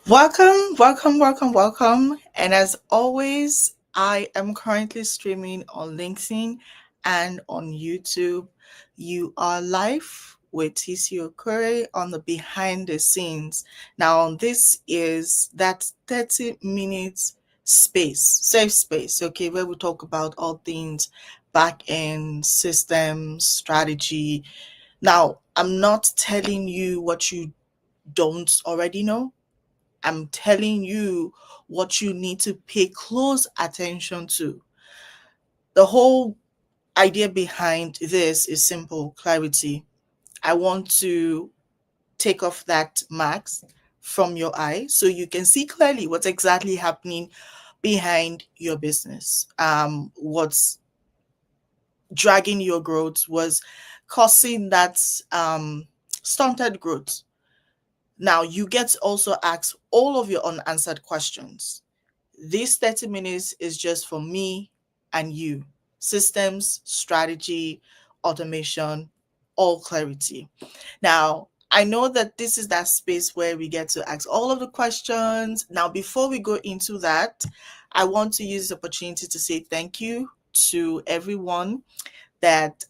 Welcome, welcome, welcome, welcome. And as always, I am currently streaming on LinkedIn and on YouTube. You are live with TC Okure on the behind the scenes. Now, this is that 30 minutes space, safe space, okay, where we talk about all things back end, systems, strategy. Now, I'm not telling you what you don't already know. I'm telling you what you need to pay close attention to. The whole idea behind this is simple clarity. I want to take off that mask from your eye so you can see clearly what's exactly happening behind your business. What's dragging your growth, was causing that stunted growth. Now you get to also ask all of your unanswered questions. This 30 minutes is just for me and you. Systems, strategy, automation, all clarity. Now, I know that this is that space where we get to ask all of the questions. Now, before we go into that, I want to use this opportunity to say thank you to everyone that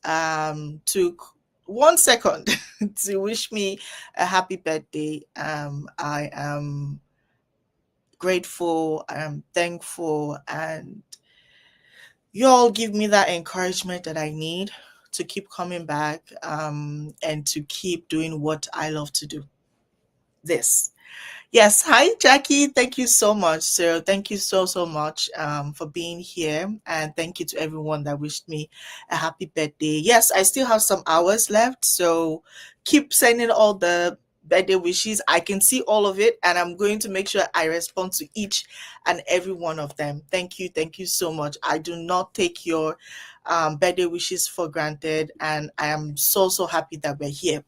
took 1 second to wish me a happy birthday. I am grateful, I'm thankful, and you all give me that encouragement that I need to keep coming back and to keep doing what I love to do. This. Yes, hi Jackie. Thank you so much, sir. Thank you so much for being here, and thank you to everyone that wished me a happy birthday. Yes, I still have some hours left, so keep sending all the birthday wishes. I can see all of it, and I'm going to make sure I respond to each and every one of them. Thank you so much. I do not take your birthday wishes for granted, and I am so happy that we're here.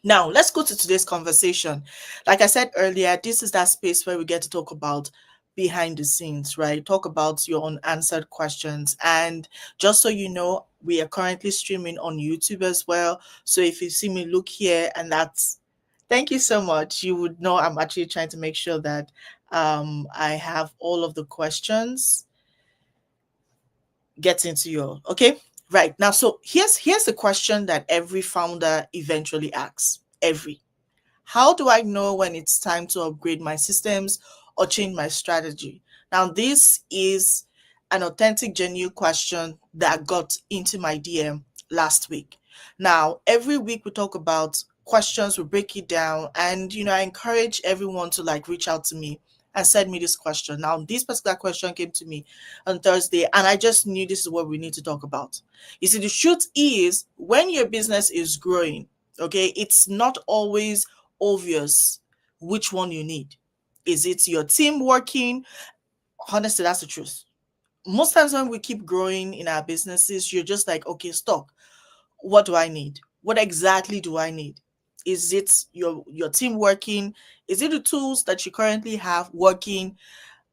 Now, let's go to today's conversation. Like I said earlier, this is that space where we get to talk about behind the scenes, right? Talk about your unanswered questions. And just so you know, we are currently streaming on YouTube as well. So if you see me look here, and that's thank you so much, you would know I'm actually trying to make sure that I have all of the questions get into your okay. Right now, so here's the question that every founder eventually asks. How do I know when it's time to upgrade my systems or change my strategy? Now, this is an authentic, genuine question that got into my DM last week. Now, every week we talk about questions, we break it down, and I encourage everyone to like reach out to me and send me this question. Now, this particular question came to me on Thursday, and I just knew this is what we need to talk about. You see, the truth is, when your business is growing, okay, it's not always obvious which one you need. Is it your team working? Honestly, that's the truth. Most times when we keep growing in our businesses, you're just like, okay, stop. What do I need? What exactly do I need? Is it your team working? Is it the tools that you currently have working?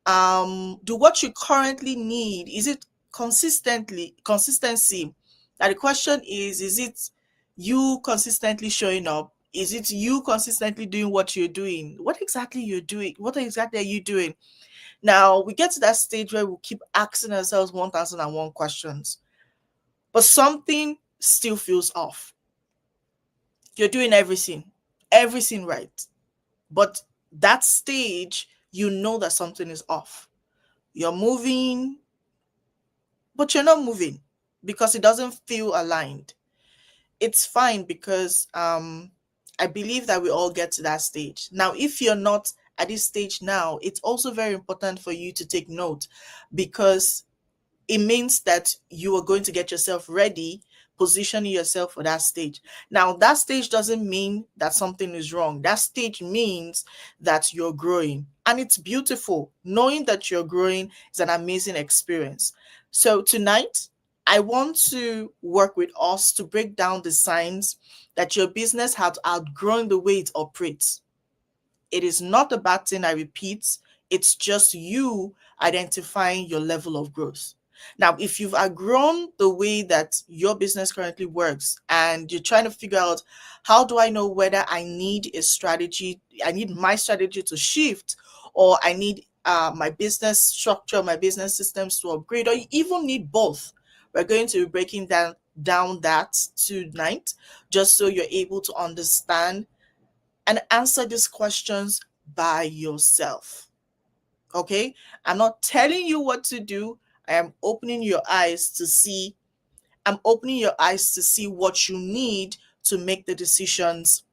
Do what you currently need, is it consistency? Now the question is it you consistently showing up? Is it you consistently doing what you're doing? What exactly you're doing? What exactly are you doing? Now we get to that stage where we keep asking ourselves 1001 questions, but something still feels off. You're doing everything right, but that stage, you know that something is off. You're moving, but you're not moving because it doesn't feel aligned. It's fine because I believe that we all get to that stage. Now, if you're not at this stage now, it's also very important for you to take note, because it means that you are going to get yourself ready, positioning yourself for that stage. Now, that stage doesn't mean that something is wrong. That stage means that you're growing. And it's beautiful. Knowing that you're growing is an amazing experience. So, tonight, I want to work with us to break down the signs that your business has outgrown the way it operates. It is not a bad thing, I repeat. It's just you identifying your level of growth. Now, if you've outgrown the way that your business currently works and you're trying to figure out, how do I know whether I need a strategy, I need my strategy to shift, or I need my business structure, my business systems to upgrade, or you even need both. We're going to be breaking down that tonight, just so you're able to understand and answer these questions by yourself. Okay? I'm not telling you what to do. I am opening your eyes to see. I'm opening your eyes to see what you need to make the decisions,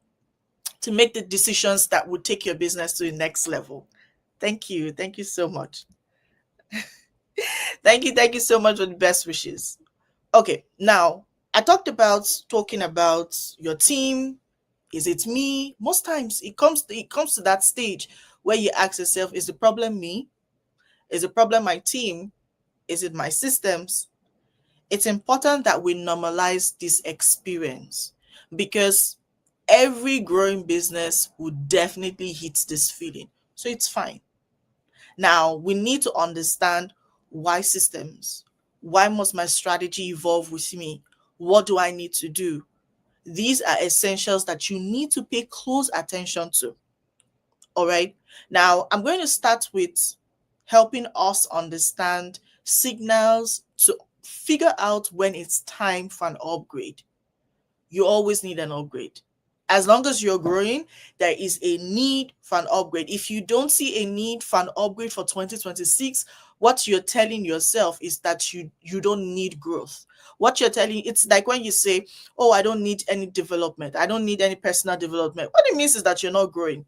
that would take your business to the next level. Thank you. Thank you so much. Thank you so much for the best wishes. Okay, now I talking about your team. Is it me? Most times it comes to that stage where you ask yourself, is the problem me? Is the problem my team? Is it my systems? It's important that we normalize this experience, because every growing business would definitely hit this feeling. So it's fine. Now, we need to understand, why systems? Why must my strategy evolve with me? What do I need to do? These are essentials that you need to pay close attention to. All right. Now, I'm going to start with helping us understand signals to figure out when it's time for an upgrade. You always need an upgrade. As long as you're growing, there is a need for an upgrade. If you don't see a need for an upgrade for 2026, what you're telling yourself is that you don't need growth. What you're telling, it's like when you say, "Oh, I don't need any development. I don't need any personal development." What it means is that you're not growing.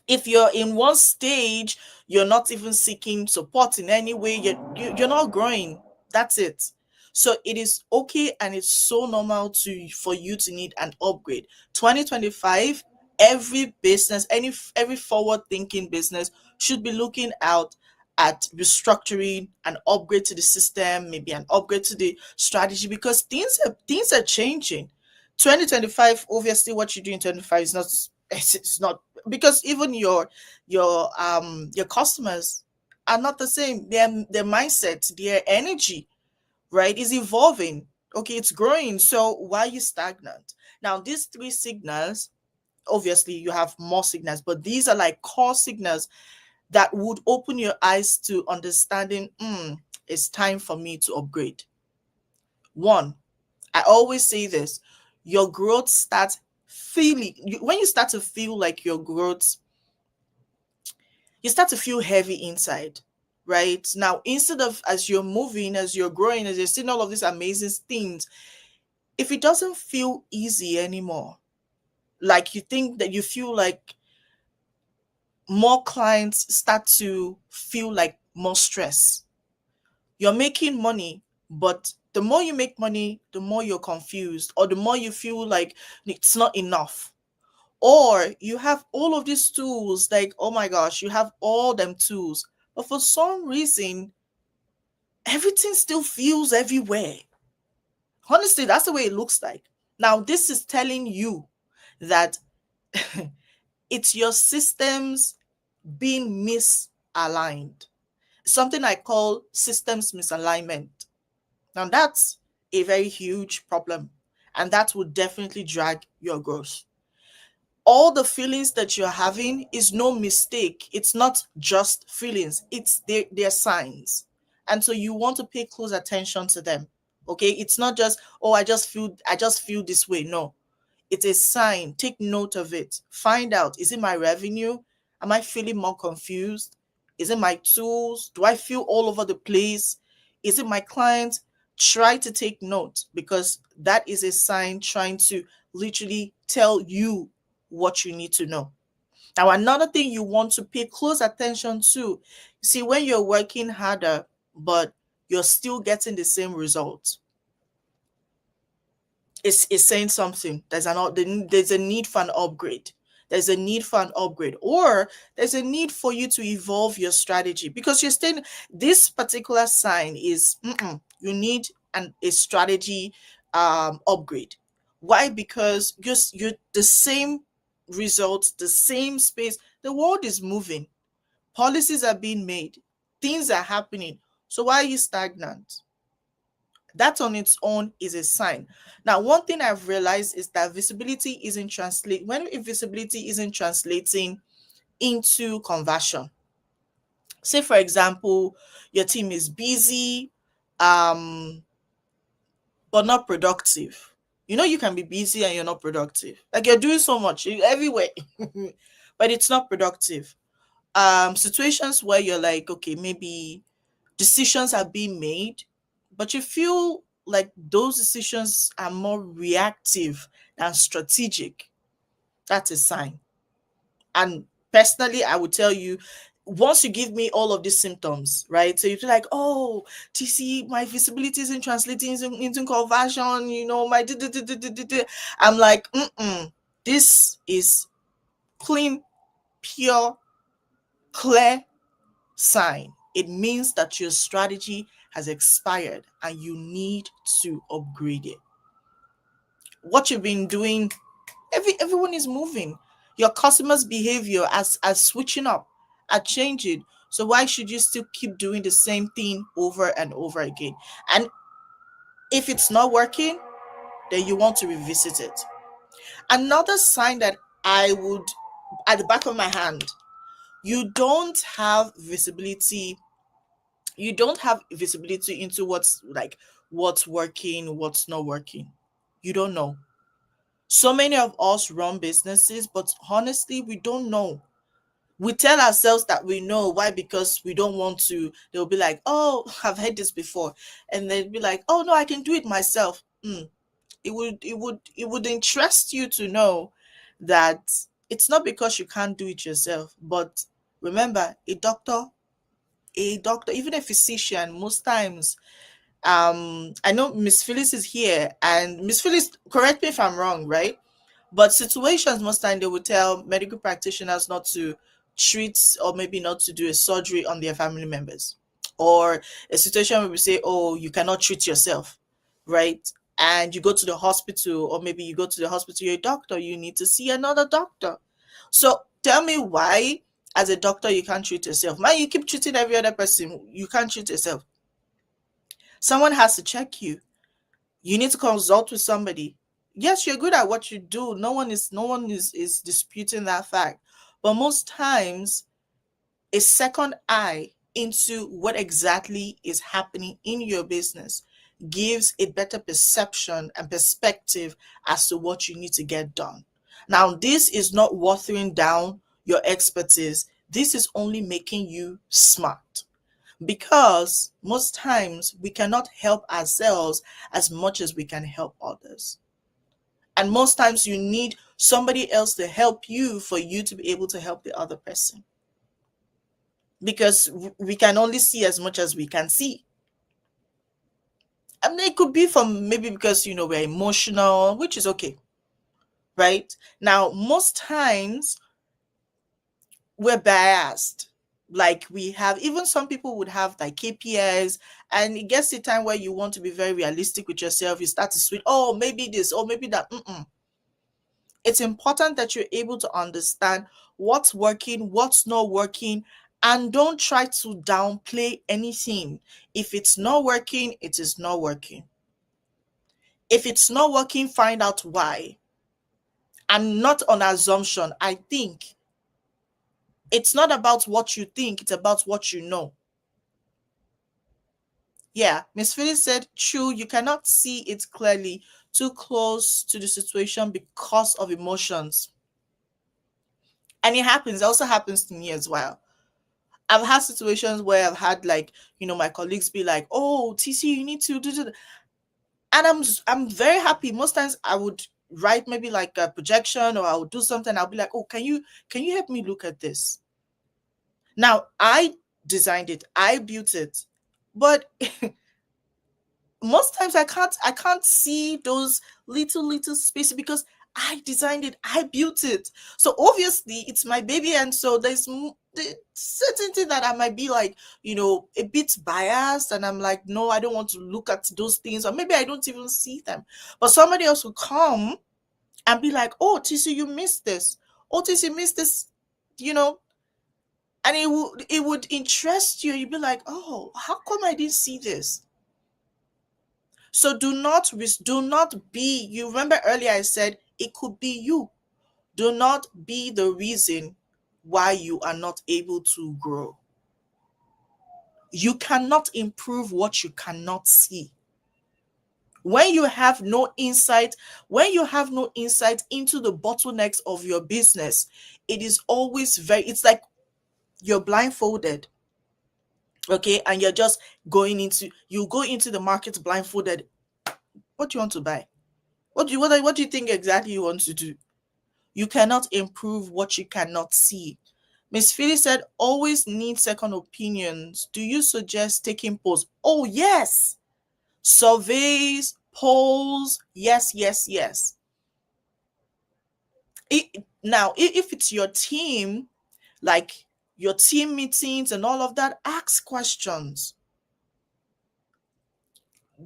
If you're in one stage, you're not even seeking support in any way, you're not growing. That's it. So it is okay, and it's so normal to for you to need an upgrade. 2025, every business, every forward thinking business should be looking out at restructuring, an upgrade to the system, maybe an upgrade to the strategy, because things are changing. 2025, obviously what you do in 25 is not, it's not, because even your customers are not the same. Their mindset, their energy, right, is evolving. Okay, it's growing. So why are you stagnant? Now, these three signals, obviously you have more signals, but these are like core signals that would open your eyes to understanding, it's time for me to upgrade. One, I always say this: your growth starts feeling, when you start to feel like your growth, you start to feel heavy inside, right? Now, instead of, as you're moving, as you're growing, as you're seeing all of these amazing things, if it doesn't feel easy anymore, like you think that, you feel like more clients start to feel like more stress. You're making money, but the more you make money, the more you're confused, or the more you feel like it's not enough. Or you have all of these tools, like, oh my gosh, you have all them tools, but for some reason, everything still feels everywhere. Honestly, that's the way it looks like. Now, this is telling you that it's your systems being misaligned. Something I call systems misalignment. Now, that's a very huge problem, and that would definitely drag your growth. All the feelings that you're having is no mistake. It's not just feelings, it's their signs. And so you want to pay close attention to them. Okay? It's not just, oh, I just feel this way. No. It's a sign. Take note of it. Find out, is it my revenue? Am I feeling more confused? Is it my tools? Do I feel all over the place? Is it my clients? Try to take note, because that is a sign trying to literally tell you what you need to know. Now, another thing you want to pay close attention to, you see, when you're working harder, but you're still getting the same results, is saying something. There's a need for an upgrade. There's a need for an upgrade, or there's a need for you to evolve your strategy, because you're staying. This particular sign is, you need a strategy upgrade. Why? Because you're the same results, the same space. The world is moving. Policies are being made. Things are happening. So why are you stagnant? That on its own is a sign. Now, one thing I've realized is that visibility isn't translate when visibility isn't translating into conversion. Say, for example, your team is busy, um, but not productive. You know, you can be busy and you're not productive. Like you're doing so much everywhere, but it's not productive. Situations where you're like, okay, maybe decisions are being made, but you feel like those decisions are more reactive than strategic. That's a sign. And personally, I would tell you, once you give me all of these symptoms, right? So you're like, oh, TC, my visibility isn't translating into conversion, my. I'm like, this is clean, pure, clear sign. It means that your strategy has expired and you need to upgrade it. What you've been doing, everyone is moving. Your customers' behavior as switching up, are changing. So why should you still keep doing the same thing over and over again? And if it's not working, then you want to revisit it. Another sign that I would, at the back of my hand, you don't have visibility you don't have visibility into what's working, what's not working. You don't know. So many of us run businesses, but honestly, we don't know. We tell ourselves that we know. Why? Because we don't want to. They'll be like, oh, I've heard this before. And they'll be like, oh no, I can do it myself. It would interest you to know that it's not because you can't do it yourself, but remember, a doctor, even a physician, most times, I know Miss Phyllis is here, and Miss Phyllis, correct me if I'm wrong, right? But situations, most time they would tell medical practitioners not to treat, or maybe not to do a surgery on their family members, or a situation where we say, oh, you cannot treat yourself, right? And you go to the hospital, or maybe you go to the hospital, you're a doctor, you need to see another doctor. So tell me why, as a doctor, you can't treat yourself. Man, you keep treating every other person, you can't treat yourself. Someone has to check you. You need to consult with somebody. Yes, you're good at what you do. No one is disputing that fact. But most times, a second eye into what exactly is happening in your business gives a better perception and perspective as to what you need to get done. Now, this is not watering down your expertise. This is only making you smart, because most times we cannot help ourselves as much as we can help others. And most times you need somebody else to help you for you to be able to help the other person, because we can only see as much as we can see. I mean, it could be from maybe because, we're emotional, which is okay, right? Now, most times we're biased. Like, we have, even some people would have like KPIs, and it gets to a time where you want to be very realistic with yourself. You start to switch, oh, maybe this, or maybe that. It's important that you're able to understand what's working, what's not working, and don't try to downplay anything. If it's not working, it is not working. If it's not working, find out why. And not on assumption. I think it's not about what you think, it's about what you know. Yeah, Miss Phyllis said, true, you cannot see it clearly, too close to the situation because of emotions. And it happens, it also happens to me as well. I've had situations where I've had, like, my colleagues be like, oh, TC, you need to do. And I'm very happy. Most times I would write maybe like a projection, or I would do something. I'll be like, oh, can you help me look at this? Now, I designed it, I built it, but most times I can't see those little spaces, because I designed it, I built it. So obviously it's my baby, and so there's the certainty that I might be like, a bit biased, and I'm like, no, I don't want to look at those things, or maybe I don't even see them. But somebody else will come and be like, oh, TC, you missed this. Oh, TC, you missed this, you know. And it would interest you. You'd be like, oh, how come I didn't see this? So do not be, you remember earlier I said it could be you. Do not be the reason why you are not able to grow. You cannot improve what you cannot see. When you have no insight, when you have no insight into the bottlenecks of your business, it is always it's like you're blindfolded, okay, and you're just you go into the market blindfolded. What do you want to buy? What do you think exactly you want to do? You cannot improve what you cannot see. Miss Philly said, always need second opinions. Do you suggest taking polls? Oh, yes. Surveys, polls. Yes, yes, yes. Now, if it's your team, like your team meetings and all of that, ask questions.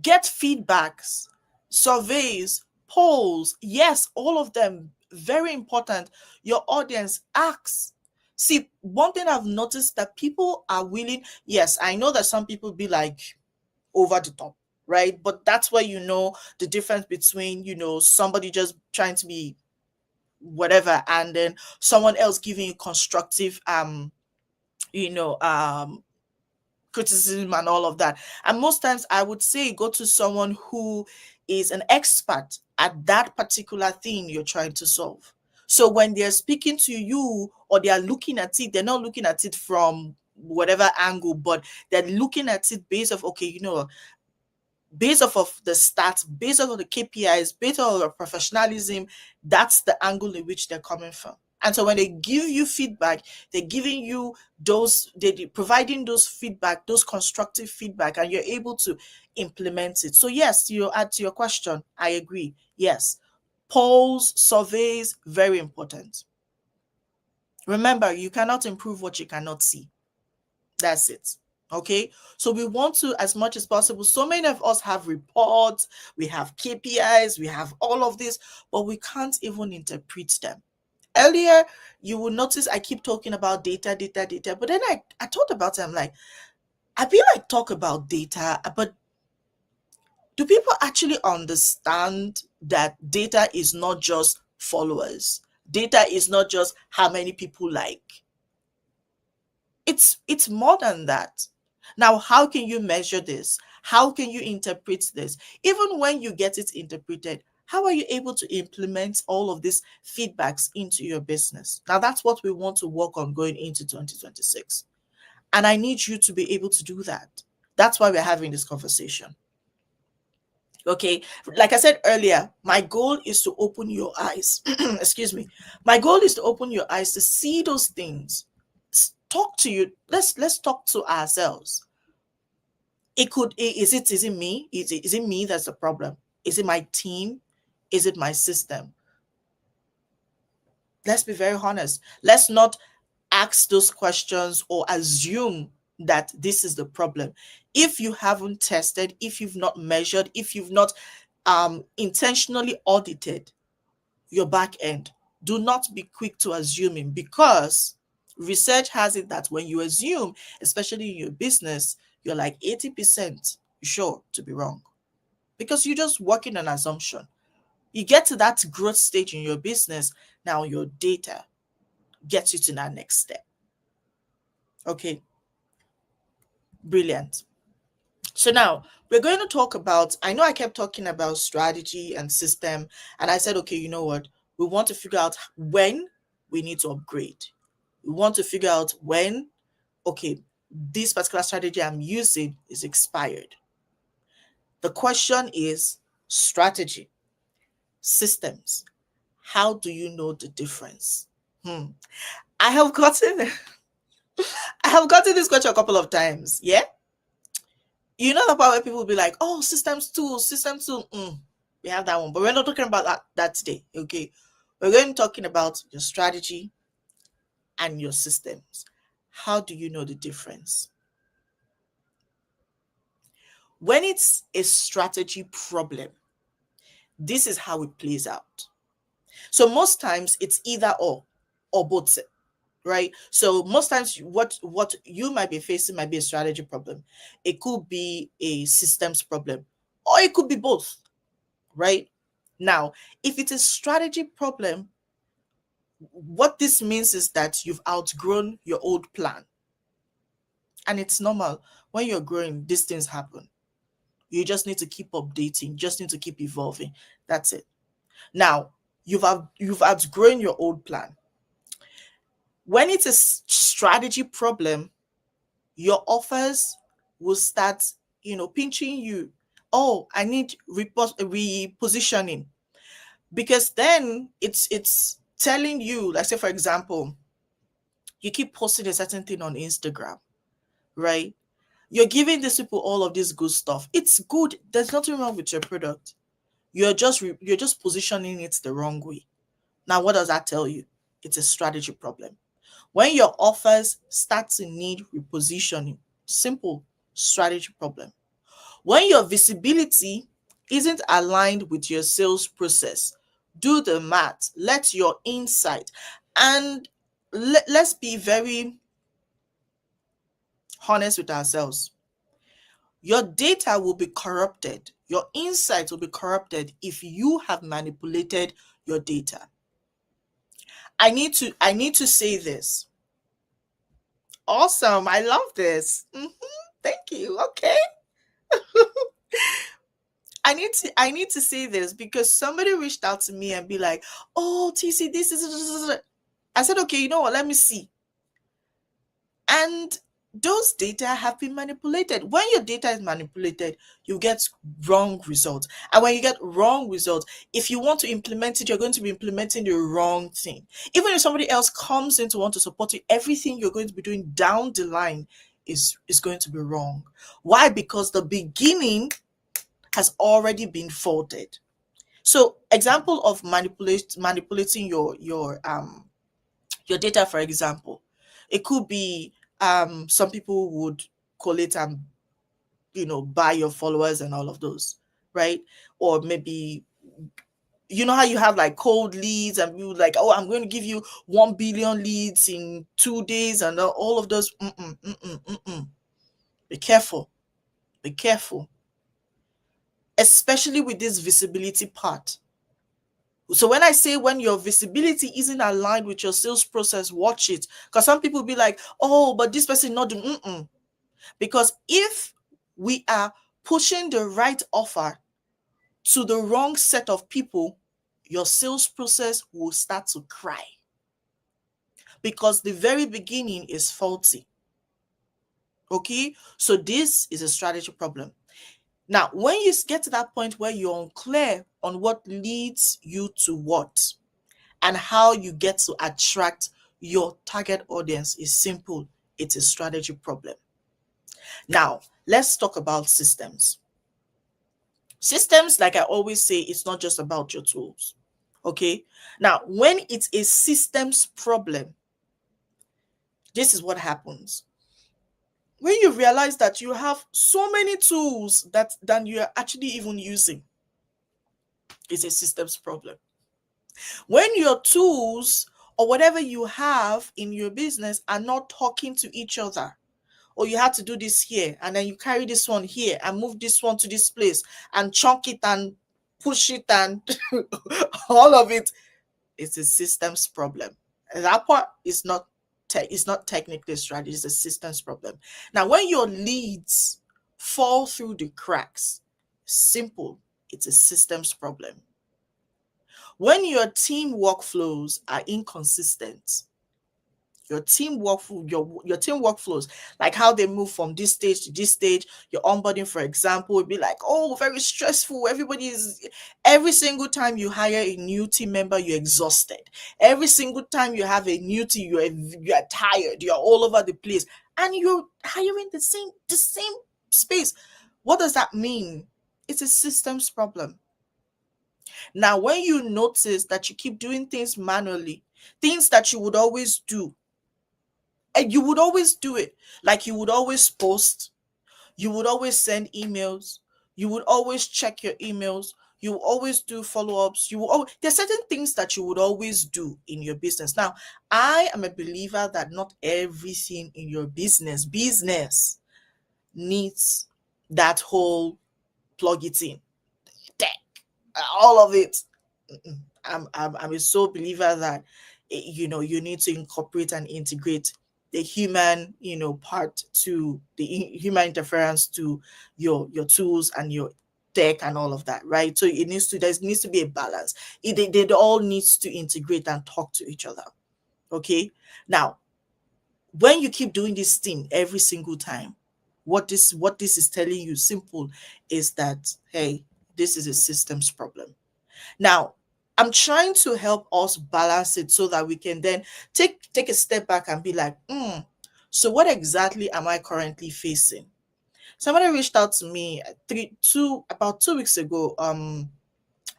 Get feedbacks, surveys, polls. Yes, all of them very important. Your audience asks. See, one thing I've noticed that people are willing. Yes, I know that some people be like over the top, right? But that's where you know the difference between somebody just trying to be whatever, and then someone else giving you constructive you know um criticism and all of that. And most times I would say go to someone who is an expert at that particular thing you're trying to solve. So when they're speaking to you or they are looking at it, they're not looking at it from whatever angle, but they're looking at it based off, okay, based off of the stats, based off of the KPIs, based off of the professionalism. That's the angle in which they're coming from. And so when they give you feedback, they're giving you they're providing those feedback, those constructive feedback, and you're able to implement it. So yes, you add to your question, I agree. Yes, polls, surveys, very important. Remember, you cannot improve what you cannot see. That's it. Okay. So we want to, as much as possible, so many of us have reports, we have KPIs, we have all of this, but we can't even interpret them. Earlier, you will notice I keep talking about data, data, data, but then I thought about it. I'm like, I feel like talk about data, but do people actually understand that data is not just followers? Data is not just how many people like. It's more than that. Now, how can you measure this? How can you interpret this? Even when you get it interpreted, how are you able to implement all of these feedbacks into your business? Now, that's what we want to work on going into 2026. And I need you to be able to do that. That's why we're having this conversation. Okay. Like I said earlier, my goal is to open your eyes. Excuse me. My goal is to open your eyes to see those things. Talk to you. Let's talk to ourselves. Is it me? Is it me that's the problem? Is it my team? Is it my system? Let's be very honest. Let's not ask those questions or assume that this is the problem. If you haven't tested, if you've not measured, if you've not intentionally audited your back end, do not be quick to assuming, because research has it that when you assume, especially in your business, you're like 80% sure to be wrong, because you're just working on assumption. You get to that growth stage in your business, now your data gets you to that next step. Okay, brilliant. So now we're going to talk about, I know I kept talking about strategy and system, and I said, okay, you know what? We want to figure out when we need to upgrade. We want to figure out when, okay, this particular strategy I'm using is expired. The question is strategy, systems. How do you know the difference? I have gotten I have gotten this question a couple of times. Yeah. You know the part where people will be like, oh, systems tool. We have that one. But we're not talking about that today. Okay. We're going to talking about your strategy and your systems. How do you know the difference? When it's a strategy problem, this is how it plays out. So most times it's either or both, right? So most times what you might be facing might be a strategy problem. It could be a systems problem, or it could be both, right? Now, if it's a strategy problem, what this means is that you've outgrown your old plan. And it's normal. When you're growing, these things happen. You just need to keep updating, just need to keep evolving. That's it. Now, you've outgrown your old plan. When it's a strategy problem, your offers will start, pinching you. Oh, I need repositioning, because then it's telling you, like, say for example, you keep posting a certain thing on Instagram, right? You're giving these people all of this good stuff. It's good. There's nothing wrong with your product. You're just positioning it the wrong way. Now, what does that tell you? It's a strategy problem. When your offers start to need repositioning, simple strategy problem. When your visibility isn't aligned with your sales process, do the math, let your insight, and let's be very honest with ourselves. Your data will be corrupted. Your insights will be corrupted if you have manipulated your data. I need to say this. Awesome. I love this. Thank you. Okay. I need to say this because somebody reached out to me and be like, "Oh, TC, this is." I said, "Okay, you know what? Let me see." And those data have been manipulated. When your data is manipulated, you get wrong results. And when you get wrong results, if you want to implement it, you're going to be implementing the wrong thing. Even if somebody else comes in to want to support you, everything you're going to be doing down the line is going to be wrong. Why? Because the beginning has already been faulted. So, example of manipulating your data, for example, it could be, some people would call it, buy your followers and all of those, right? Or maybe, you know how you have like cold leads and you like, oh, I'm going to give you 1 billion leads in 2 days and all of those. Be careful. Be careful, especially with this visibility part. So when I say when your visibility isn't aligned with your sales process, watch it. Because some people be like, oh, but this person not doing. Because if we are pushing the right offer to the wrong set of people, your sales process will start to cry. Because the very beginning is faulty. Okay? So this is a strategy problem. Now, when you get to that point where you're unclear on what leads you to what, and how you get to attract your target audience, is simple. It's a strategy problem. Now, let's talk about systems. Systems, like I always say, it's not just about your tools. Okay? Now, when it's a systems problem, this is what happens. When you realize that you have so many tools than you're actually even using, it's a systems problem. When your tools or whatever you have in your business are not talking to each other, or you have to do this here and then you carry this one here and move this one to this place and chunk it and push it and all of it, it's a systems problem. And that part is not it's not technically a strategy, it's a systems problem. Now, when your leads fall through the cracks, simple, it's a systems problem. When your team workflows are inconsistent, your team workflows, like how they move from this stage to this stage, your onboarding, for example, would be like, oh, very stressful. Every single time you hire a new team member, you're exhausted. Every single time you have a new team, you're tired, you're all over the place, and you're hiring the same space. What does that mean? It's a systems problem. Now, when you notice that you keep doing things manually, things that you would always do, and you would always do it, like you would always post, you would always send emails, you would always check your emails, You will always do follow-ups. There's certain things that you would always do in your business. Now, I am a believer that not everything in your business needs that whole plug it in, tech, all of it. I'm a sole believer that you need to incorporate and integrate the human part to the human interference to your tools and your tech and all of that, right? So there needs to be a balance. They all needs to integrate and talk to each other. Okay. Now, when you keep doing this thing every single time, what this is telling you simple is that, hey, this is a systems problem. Now, I'm trying to help us balance it so that we can then take a step back and be like, so what exactly am I currently facing? Somebody reached out to me about 2 weeks ago,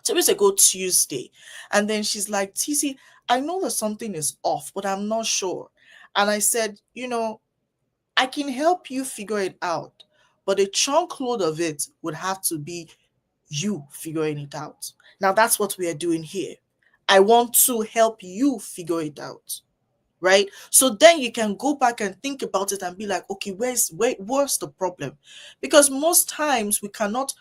2 weeks ago Tuesday, and then she's like, TC, I know that something is off, but I'm not sure. And I said, I can help you figure it out, but a chunk load of it would have to be you figuring it out. Now that's what we are doing here. I want to help you figure it out, right? So then you can go back and think about it and be like, okay, where's the problem? Because most times we cannot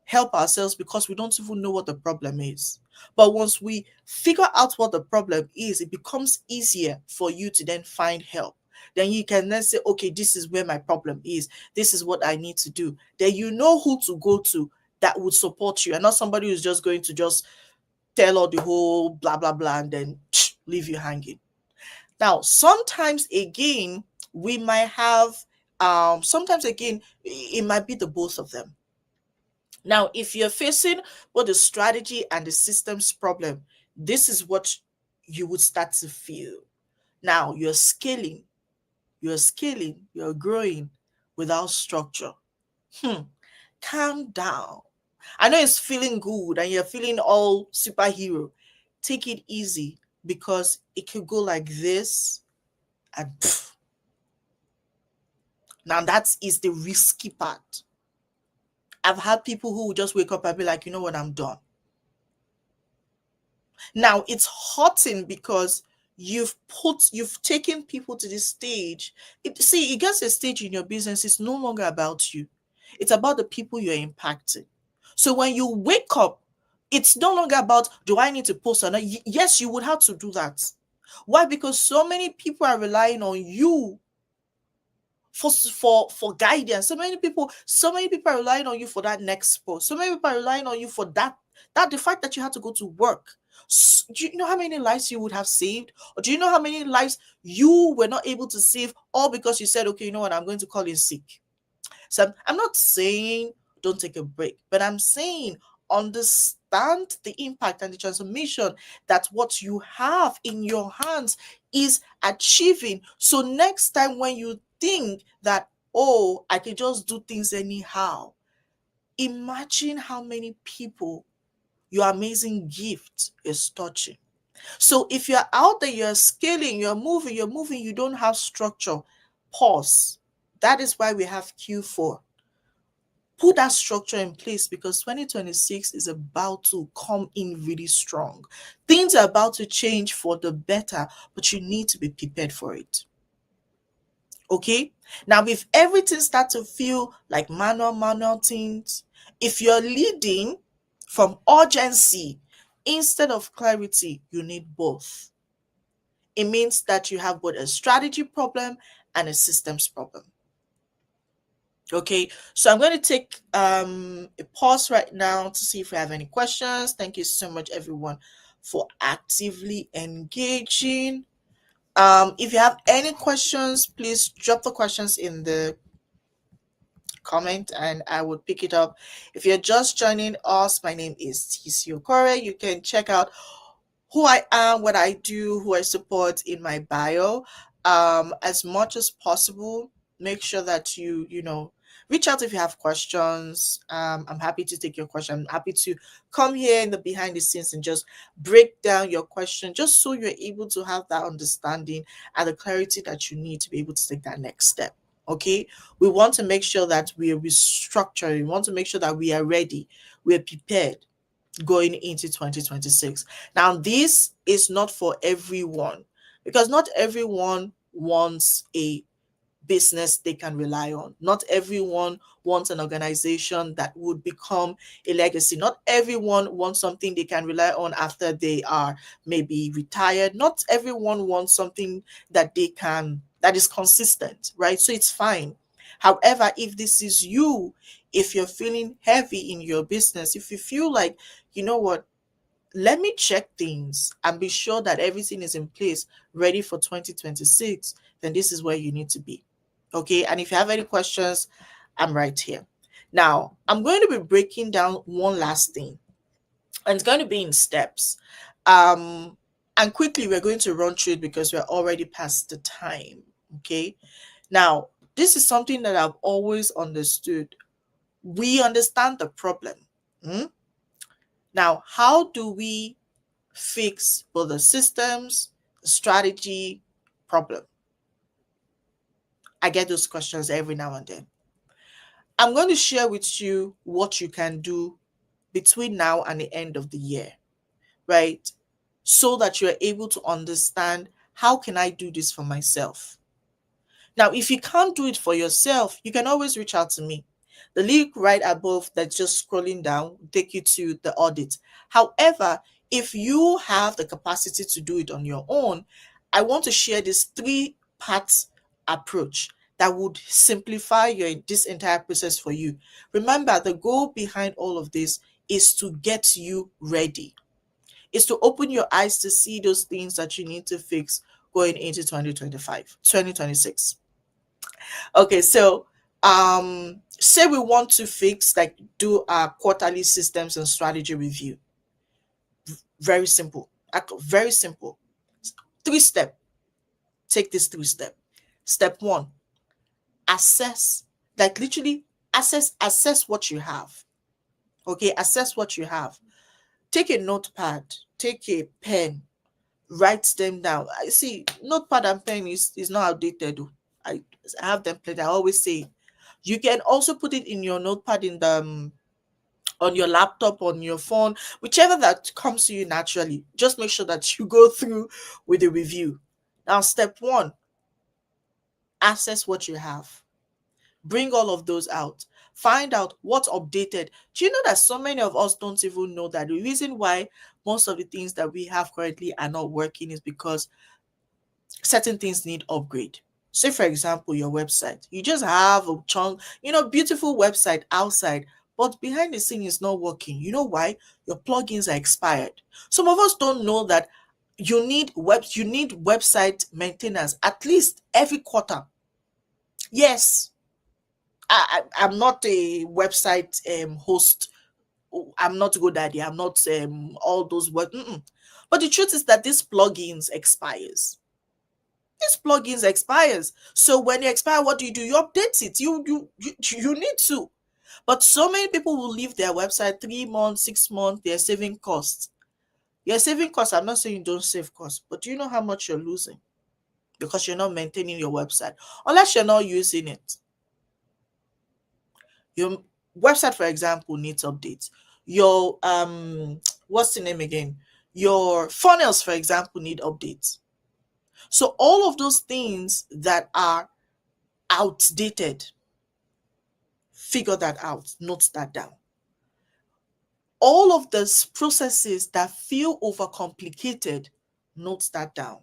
help ourselves because we don't even know what the problem is. But once we figure out what the problem is, it becomes easier for you to then find help. Then you can then say, okay, this is where my problem is. This is what I need to do. Then you know who to go to that would support you, and not somebody who's just going to just tell all the whole blah blah blah and then leave you hanging. Now, sometimes again, we might have sometimes again it might be the both of them. Now, if you're facing both the strategy and the systems problem, this is what you would start to feel. Now, you're growing without structure. Calm down. I know it's feeling good and you're feeling all superhero. Take it easy, because it could go like this and pff. Now that is the risky part. I've had people who will just wake up and be like, you know what, I'm done. Now it's hurting because you've taken people to this stage. It gets a stage in your business, it's no longer about you. It's about the people you're impacting. So when you wake up, it's no longer about, do I need to post or not? Yes, you would have to do that. Why? Because so many people are relying on you for guidance. So many people are relying on you for that next post. So many people are relying on you for that the fact that you had to go to work. Do you know how many lives you would have saved? Or do you know how many lives you were not able to save, all because you said, okay, you know what, I'm going to call in sick? So I'm not saying don't take a break, but I'm saying understand the impact and the transformation that what you have in your hands is achieving. So next time when you think that, oh, I can just do things anyhow, imagine how many people your amazing gift is touching. So if you're out there, you're scaling, you're moving, you don't have structure, pause. That is why we have Q4. Put that structure in place, because 2026 is about to come in really strong. Things are about to change for the better, but you need to be prepared for it. Okay? Now, if everything starts to feel like manual things, if you're leading from urgency instead of clarity, you need both. It means that you have both a strategy problem and a systems problem. Okay, so I'm going to take a pause right now to see if we have any questions. Thank you so much, everyone, for actively engaging. If you have any questions, please drop the questions in the comment and I will pick it up. If you're just joining us, my name is TC Okore. You can check out who I am, what I do, who I support in my bio. As much as possible, make sure that you reach out if you have questions. I'm happy to take your question. I'm happy to come here in the behind the scenes and just break down your question, just so you're able to have that understanding and the clarity that you need to be able to take that next step. Okay, we want to make sure that we are restructuring. We want to make sure that we are ready, we're prepared. going into 2026. Now, this is not for everyone because not everyone wants a business they can rely on. Not everyone wants an organization that would become a legacy. Not everyone wants something they can rely on after they are maybe retired. Not everyone wants something that is consistent, right? So it's fine. However, if this is you, if you're feeling heavy in your business, if you feel like, you know what, let me check things and be sure that everything is in place ready for 2026, then this is where you need to be. Okay. And if you have any questions, I'm right here. Now, I'm going to be breaking down one last thing, and it's going to be in steps. Um, and quickly, we're going to run through it because we're already past the time. Okay. Now, this is something that I've always understood. We understand the problem. Hmm? Now, how do we fix both the systems, the strategy, problem? I get those questions every now and then. I'm going to share with you what you can do between now and the end of the year, right? So that you're able to understand, how can I do this for myself? Now, if you can't do it for yourself, you can always reach out to me. The link right above that's just scrolling down will take you to the audit. However, if you have the capacity to do it on your own, I want to share this three parts approach that would simplify this entire process for you. Remember, the goal behind all of this is to get you ready, is to open your eyes to see those things that you need to fix going into 2025, 2026. Okay, so say we want to fix, like, do our quarterly systems and strategy review. Very simple. Very simple. 3 step. Take this 3 step. Step 1, assess, like literally assess what you have. Okay, assess what you have. Take a notepad, take a pen, write them down. I see notepad and pen is not outdated. I have them played. I always say you can also put it in your notepad in the on your laptop, on your phone, whichever that comes to you naturally. Just make sure that you go through with the review. Now, step 1, assess what you have. Bring all of those out. Find out what's updated. Do you know that so many of us don't even know that the reason why most of the things that we have currently are not working is because certain things need upgrade. Say, for example, your website. You just have a chunk, beautiful website outside, but behind the scene is not working. You know why? Your plugins are expired. Some of us don't know that you need website maintenance at least every quarter. Yes, I'm not a website host. I'm not GoDaddy. I'm not all those work. But the truth is that these plugins expires. These plugins expires. So when they expire, what do? You update it. You need to. But so many people will leave their website 3 months, 6 months. They're saving costs. You're saving costs. I'm not saying you don't save costs, but do you know how much you're losing because you're not maintaining your website, unless you're not using it? Your website, for example, needs updates. Your what's the name again? Your funnels, for example, need updates. So all of those things that are outdated, figure that out, note that down. All of those processes that feel overcomplicated, note that down.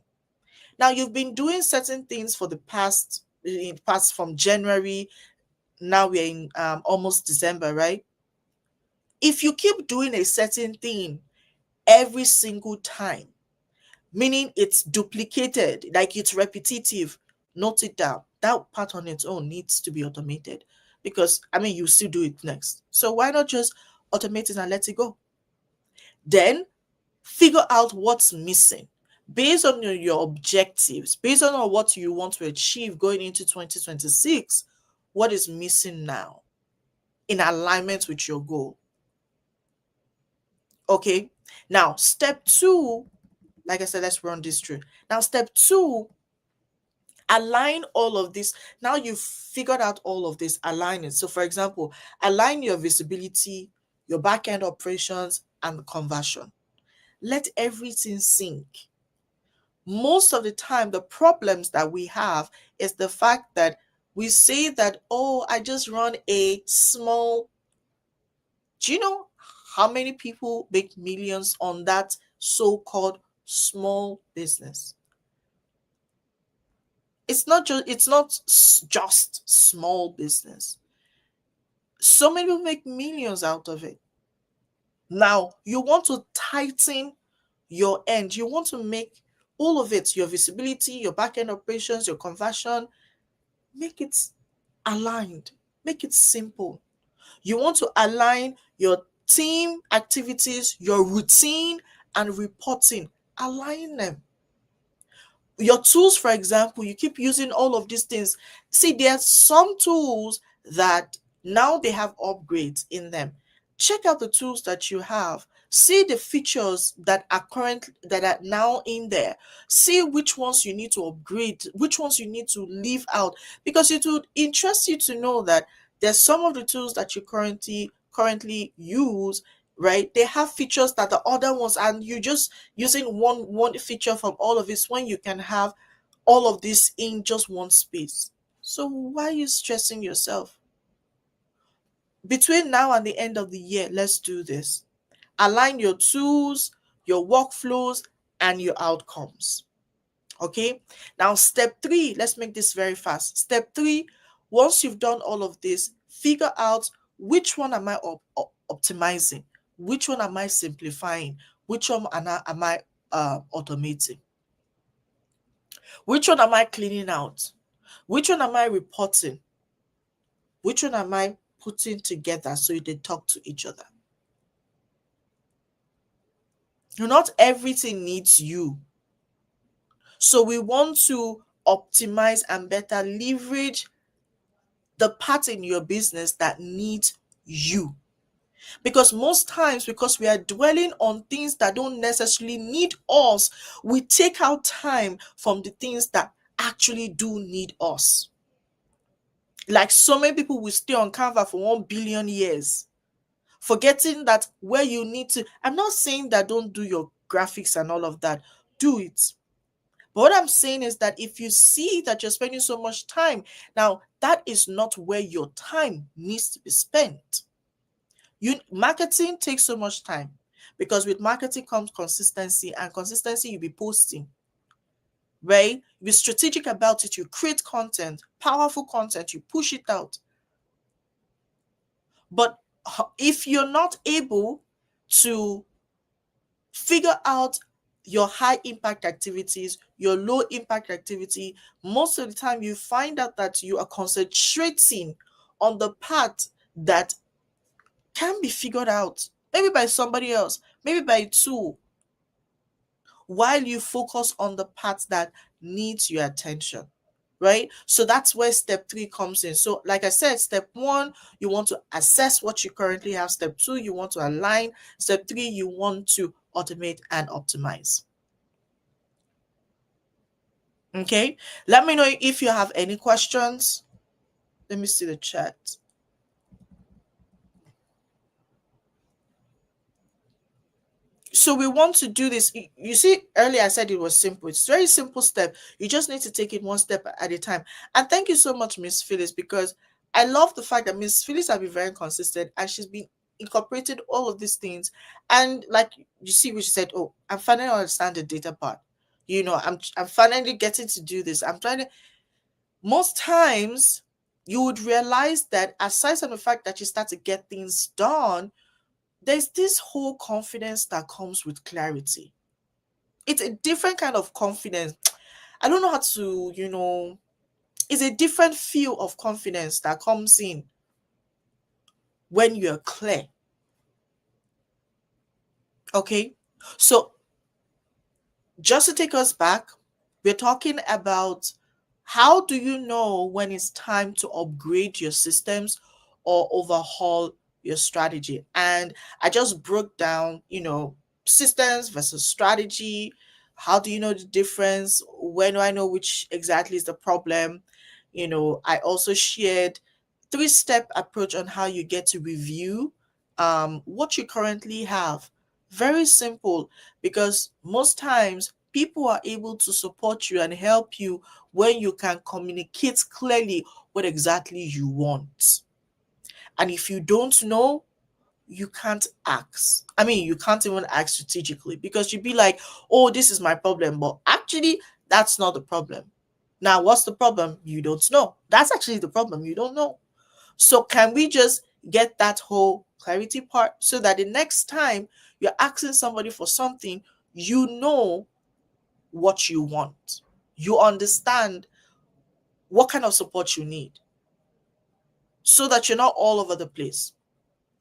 Now, you've been doing certain things for the past from January. Now we're in almost December, right? If you keep doing a certain thing every single time, meaning it's duplicated, like it's repetitive, note it down. That part on its own needs to be automated because, I mean, you still do it next. So why not just automate it and let it go? Then figure out what's missing based on your objectives, based on what you want to achieve going into 2026. What is missing now in alignment with your goal? Okay. Now, step 2, like I said, let's run this through. Now, step 2, align all of this. Now you've figured out all of this, align it. So, for example, align your visibility, your backend operations, and the conversion. Let everything sink. Most of the time, the problems that we have is the fact that we say that, oh, I just run a small. Do you know how many people make millions on that so-called small business? It's not just small business. So many people make millions out of it. Now, you want to tighten your end. You want to make all of it, your visibility, your backend operations, your conversion, make it aligned, make it simple. You want to align your team activities, your routine, and reporting. Align them. Your tools, for example, you keep using all of these things. See, there are some tools that now they have upgrades in them. Check out the tools that you have. See the features that are now in there. See which ones you need to upgrade, which ones you need to leave out, because it would interest you to know that there's some of the tools that you currently use, right? They have features that the other ones, and you just using one feature from all of this when you can have all of this in just one space. So why are you stressing yourself? Between now and the end of the year, let's do this. Align your tools, your workflows, and your outcomes. Okay, now step three, let's make this very fast. Step three, once you've done all of this, figure out which one am I optimizing, which one am I simplifying, which one am I automating, which one am I cleaning out, which one am I reporting, which one am I putting together so they talk to each other. Not everything needs you. So we want to optimize and better leverage the part in your business that needs you. Because most times, because we are dwelling on things that don't necessarily need us, we take out time from the things that actually do need us. Like so many people will stay on Canva for 1 billion years, forgetting that where you need to. I'm not saying that don't do your graphics and all of that, do it. But what I'm saying is that if you see that you're spending so much time, now that is not where your time needs to be spent. Marketing takes so much time because with marketing comes consistency, and consistency you'll be posting, right? Be strategic about it. You create content, powerful content, you push it out. But if you're not able to figure out your high impact activities, your low impact activity, most of the time you find out that you are concentrating on the part that can be figured out, maybe by somebody else, maybe by a tool, while you focus on the part that needs your attention. Right? So that's where step three comes in. So, like I said, step one, you want to assess what you currently have. Step two, you want to align. Step three, you want to automate and optimize. Okay, let me know if you have any questions. Let me see the chat. So we want to do this. You see, earlier I said it was simple. It's a very simple step. You just need to take it one step at a time. And thank you so much, Miss Phyllis, because I love the fact that Miss Phyllis has been very consistent and she's been incorporated all of these things. And like you see, which said, "Oh, I'm finally understand the data part. I'm finally getting to do this. I'm trying to." Most times, you would realize that aside from the fact that you start to get things done, there's this whole confidence that comes with clarity. It's a different kind of confidence. I don't know how to, it's a different feel of confidence that comes in when you're clear. Okay. So just to take us back, we're talking about how do you know when it's time to upgrade your systems or overhaul your strategy? And I just broke down, systems versus strategy. How do you know the difference? When do I know which exactly is the problem? I also shared three-step approach on how you get to review what you currently have, Very simple, because most times people are able to support you and help you when you can communicate clearly what exactly you want. And if you don't know, you can't ask. I mean, you can't even ask strategically, because you'd be like, oh, this is my problem. But actually, that's not the problem. Now, what's the problem? You don't know. That's actually the problem. You don't know. So, can we just get that whole clarity part so that the next time you're asking somebody for something, you know what you want? You understand what kind of support you need, so that you're not all over the place.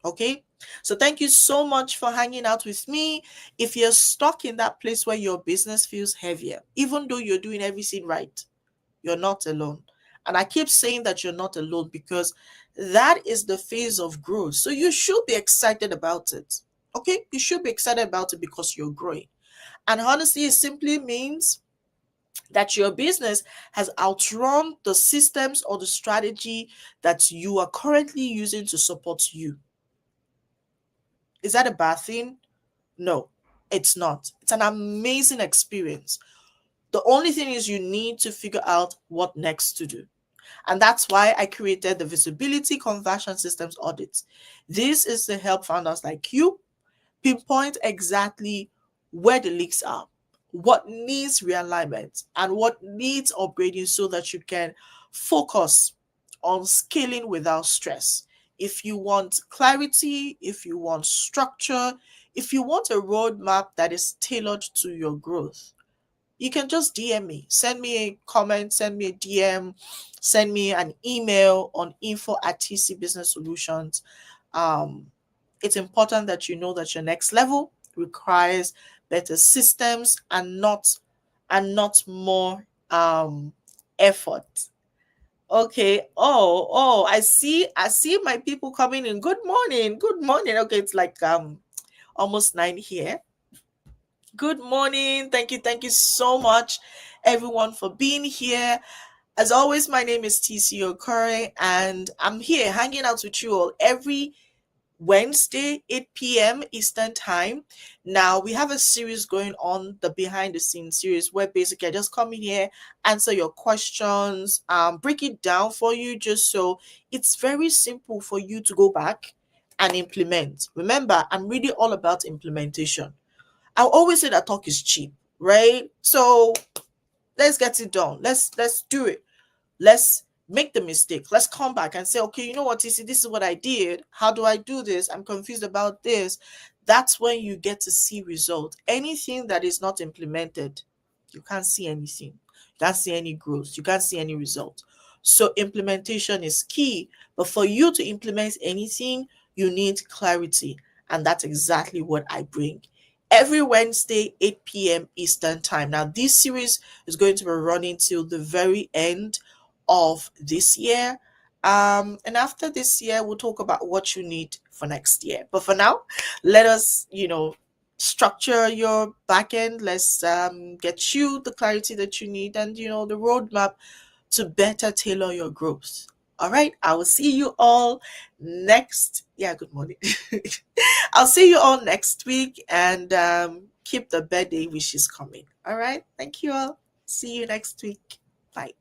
Okay. So thank you so much for hanging out with me. If you're stuck in that place where your business feels heavier, even though you're doing everything right, you're not alone. And I keep saying that you're not alone, because that is the phase of growth. So you should be excited about it. Okay. You should be excited about it because you're growing. And honestly, it simply means that your business has outrun the systems or the strategy that you are currently using to support you. Is that a bad thing? No, it's not. It's an amazing experience. The only thing is you need to figure out what next to do. And that's why I created the Visibility Conversion Systems Audit. This is to help founders like you pinpoint exactly where the leaks are, what needs realignment, and what needs upgrading, so that you can focus on scaling without stress. If you want clarity, if you want structure, if you want a roadmap that is tailored to your growth, you can just DM me. Send me a comment, send me a DM, send me an email on info@tcbusinesssolutions. um, it's important that you know that your next level requires better systems, and not more effort. Okay. Oh, I see my people coming in. Good morning. Good morning. Okay, it's like almost 9 here. Good morning. Thank you so much, everyone, for being here. As always, my name is TC Okore, and I'm here hanging out with you all every Wednesday, 8 p.m. Eastern Time. Now, we have a series going on, the behind the scenes series, where basically I just come in here, answer your questions, break it down for you, just so it's very simple for you to go back and implement. Remember, I'm really all about implementation. I always say that talk is cheap, right? So let's get it done. Let's do it. Let's make the mistake. Let's come back and say, okay, you know what, TC, this is what I did. How do I do this? I'm confused about this. That's when you get to see results. Anything that is not implemented, you can't see anything. You can't see any growth. You can't see any result. So implementation is key. But for you to implement anything, you need clarity. And that's exactly what I bring. Every Wednesday, 8 p.m. Eastern Time. Now, this series is going to be running till the very end of this year. And after this year, we'll talk about what you need for next year. But for now, let us, structure your backend. Let's get you the clarity that you need, and the roadmap to better tailor your growth. All right, I will see you all next. Yeah, good morning. I'll see you all next week, and keep the birthday wishes coming. All right, thank you all. See you next week. Bye.